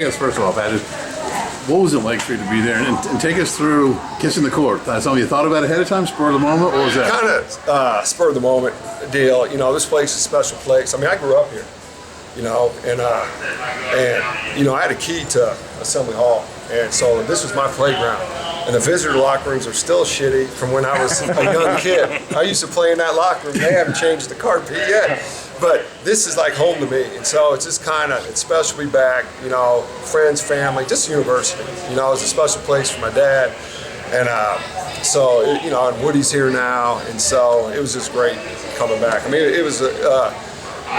Yes, first of all, Pat, what was it like for you to be there and take us through kissing the court? That's something you thought about ahead of time, spur of the moment? What was that? Kind of spur of the moment deal. You know, this place is a special place. I mean, I grew up here, you know, and you know, I had a key to Assembly Hall, and so this was my playground. And the visitor locker rooms are still shitty from when I was a young kid. I used to play in that locker room. They haven't changed the carpet yet. But this is like home to me, and so it's just kind of, it's special to be back, you know, friends, family, just the university. You know, it's a special place for my dad, and you know, and Woody's here now, and so it was just great coming back. I mean, it was, it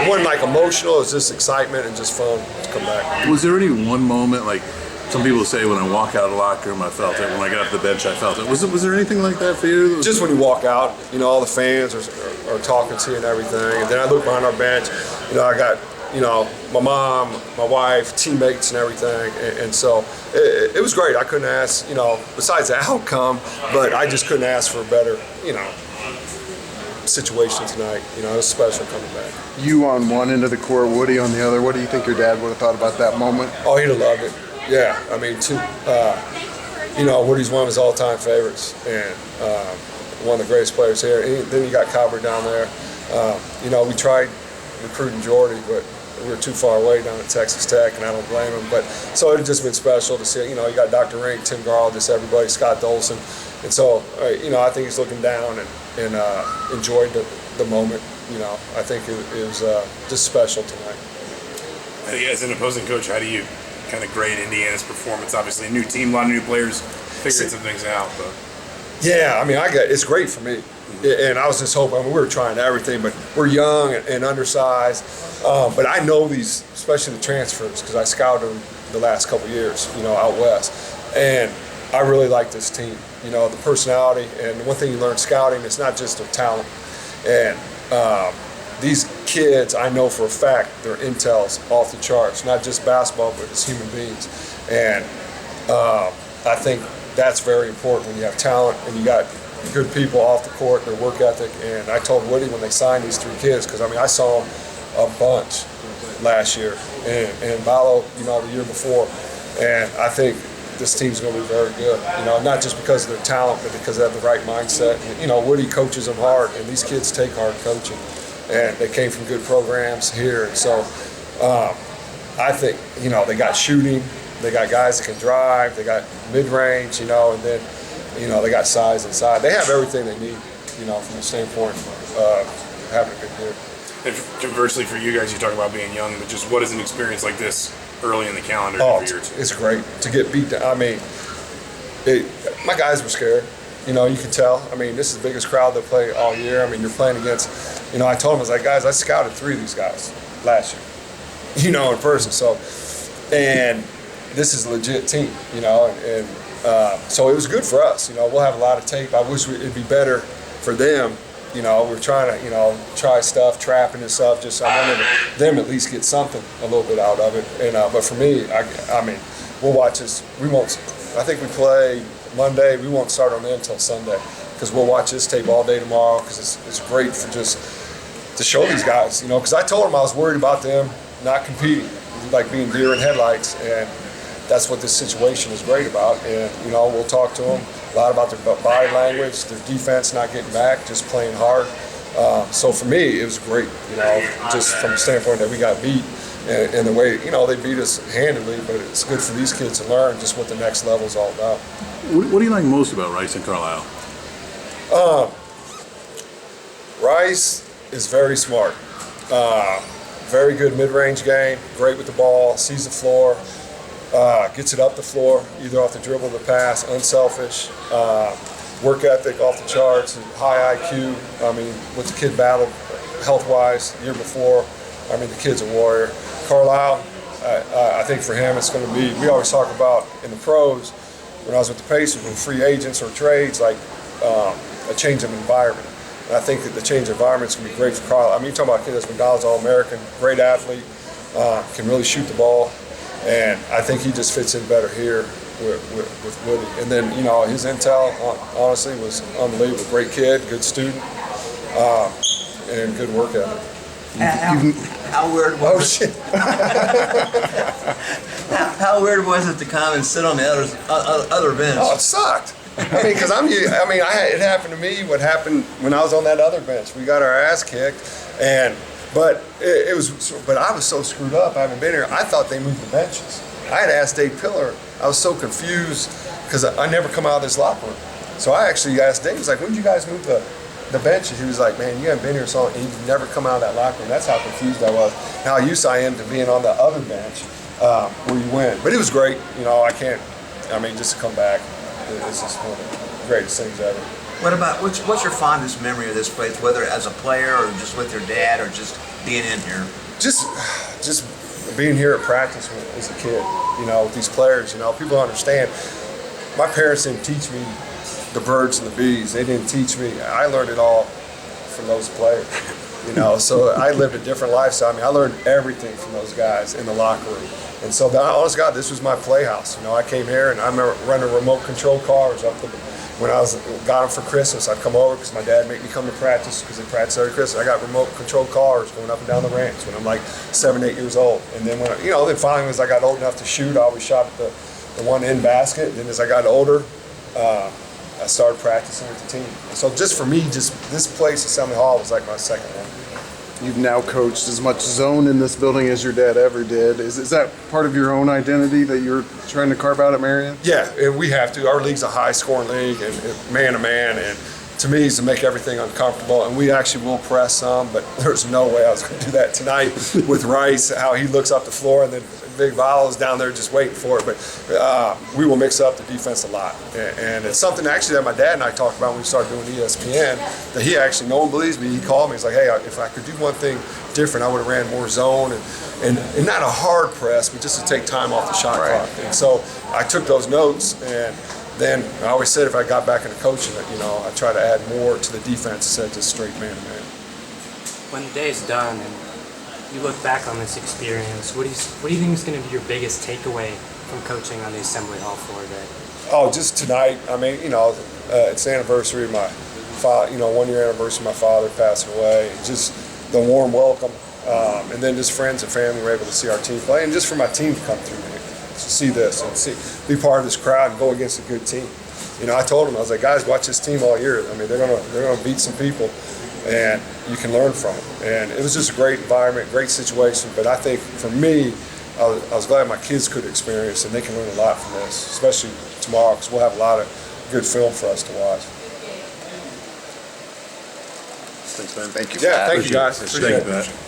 wasn't like emotional, it was just excitement and just fun to come back. Was there any one moment, like some people say when I walk out of the locker room, I felt it. When I got off the bench, I felt it. Was there anything like that for you? Just when you walk out, you know, all the fans are talking to you and everything. And then I look behind our bench, you know, I got, you know, my mom, my wife, teammates and everything. And so it was great. I couldn't ask, you know, besides the outcome, but I just couldn't ask for a better, you know, situation tonight. You know, it was special coming back. You on one end of the court, Woody on the other. What do you think your dad would have thought about that moment? Oh, he'd have loved it. Yeah, I mean, you know, Woody's one of his all-time favorites, and one of the greatest players here. And then you got Cobber down there. You know, we tried recruiting Jordy, but we were too far away down at Texas Tech, and I don't blame him. But so it's just been special to see. You know, you got Dr. Rink, Tim Garl, just everybody, Scott Dolson, and so you know, I think he's looking down and enjoyed the moment. You know, I think it was just special tonight. I think as an opposing coach, how do you kind of grade Indiana's performance? Obviously, a new team, a lot of new players, figuring some things out. But yeah, I mean, it's great for me. And I was just hoping, I mean, we were trying everything, but we're young and undersized. But I know these, especially the transfers, because I scouted them the last couple of years, you know, out west. And I really like this team, you know, the personality. And one thing you learn scouting, it's not just their talent. And these kids, I know for a fact, their intel's off the charts, not just basketball, but as human beings. And I think that's very important when you have talent and you got good people off the court, their work ethic. And I told Woody when they signed these three kids, because I mean, I saw them a bunch last year and Ballo, you know, the year before. And I think this team's going to be very good, you know, not just because of their talent, but because they have the right mindset. And, you know, Woody coaches them hard, and these kids take hard coaching. And they came from good programs here. And so I think, you know, they got shooting, they got guys that can drive, they got mid-range, you know, and then, you know, they got size inside. They have everything they need, you know, from the standpoint of having a good year. And conversely, for you guys, you talk about being young, but just what is an experience like this early in the calendar for your team? It's great to get beat down. I mean, my guys were scared. You know, you can tell. I mean, this is the biggest crowd they play all year. I mean, you're playing against, you know, I told them, I was like, guys, I scouted 3 of these guys last year, you know, in person. So, and this is a legit team, you know, and so it was good for us. You know, we'll have a lot of tape. I wish it'd be better for them. You know, we're trying to, you know, try stuff, trapping and stuff. Just I wanted them at least get something a little bit out of it. And but for me, I mean, we'll watch this. We won't. I think we play Monday. We won't start on it until Sunday because we'll watch this tape all day tomorrow because it's great for just to show these guys. You know, because I told them I was worried about them not competing, like being deer in headlights, and that's what this situation is great about. And you know, we'll talk to them a lot about their body language, their defense not getting back, just playing hard. So for me, it was great, you know, just from the standpoint that we got beat and the way, you know, they beat us handily, but it's good for these kids to learn just what the next level is all about. What do you like most about Rice and Carlisle? Rice is very smart. Very good mid-range game, great with the ball, sees the floor. Gets it up the floor, either off the dribble or the pass, unselfish, work ethic off the charts, high IQ. I mean, what the kid battled health-wise the year before, I mean, the kid's a warrior. Carlisle, I think for him it's going to be, we always talk about in the pros, when I was with the Pacers, with free agents or trades, like a change of environment. And I think that the change of environment is going to be great for Carlisle. I mean, you're talking about a kid that's McDonald's All-American, great athlete, can really shoot the ball. And I think he just fits in better here with Woody. And then, you know, his intel, honestly, was unbelievable. Great kid, good student, and good work ethic. How weird Oh was it? shit! How weird was it to come and sit on the other bench? Oh, it sucked. I mean, because it happened to me. What happened when I was on that other bench? We got our ass kicked, but I was so screwed up. I haven't been here. I thought they moved the benches. I had asked Dave Pillar. I was so confused because I never come out of this locker room. So I actually asked Dave. He was like, "When did you guys move the benches?" He was like, "Man, you haven't been here so long, and you've never come out of that locker room." That's how confused I was. How used I am to being on the other bench where you win. But it was great. You know, just to come back, it's just one of the greatest things ever. What about what's your fondest memory of this place, whether as a player or just with your dad or just being in here? Just being here at practice as a kid, you know, with these players. You know, people don't understand. My parents didn't teach me the birds and the bees. They didn't teach me. I learned it all from those players. You know, so I lived a different lifestyle. I mean, I learned everything from those guys in the locker room. And so, honest God, this was my playhouse. You know, I came here and I remember running remote control cars when I got them for Christmas. I'd come over because my dad made me come to practice because they practice every Christmas. I got remote control cars going up and down the ranch when I'm like 7, 8 years old. And then then finally as I got old enough to shoot, I always shot at the one in basket. And then as I got older, I started practicing with the team. And so just for me, just this place at Assembly Hall was like my second home. You've now coached as much zone in this building as your dad ever did. Is that part of your own identity that you're trying to carve out at Marian? Yeah, and we have to. Our league's a high-scoring league, and man to man, and to me, is to make everything uncomfortable. And we actually will press some, but there's no way I was going to do that tonight with Rice. How he looks up the floor, and then Big Valo's down there just waiting for it. But we will mix up the defense a lot, and it's something actually that my dad and I talked about when we started doing ESPN. That he actually, no one believes me. He called me. He's like, "Hey, if I could do one thing different, I would have ran more zone and not a hard press, but just to take time off the shot clock." And so I took those notes, and then I always said if I got back into coaching, I try to add more to the defense instead of just straight man to man. When the day is done and you look back on this experience, what do you think is going to be your biggest takeaway from coaching on the Assembly Hall floor today? Oh, just tonight. I mean, it's the anniversary of my father. 1 year anniversary of my father passing away. And just the warm welcome, and then just friends and family were able to see our team play, and just for my team to come through here to see this and be part of this crowd and go against a good team. I told them, I was like, guys, watch this team all year. I mean, they're gonna beat some people, and you can learn from them. And it was just a great environment, great situation. But I think for me, I was glad my kids could experience, and they can learn a lot from this, especially tomorrow, because we'll have a lot of good film for us to watch. Thanks, man. Thank you. Yeah, thank you guys. Appreciate it. Appreciate it.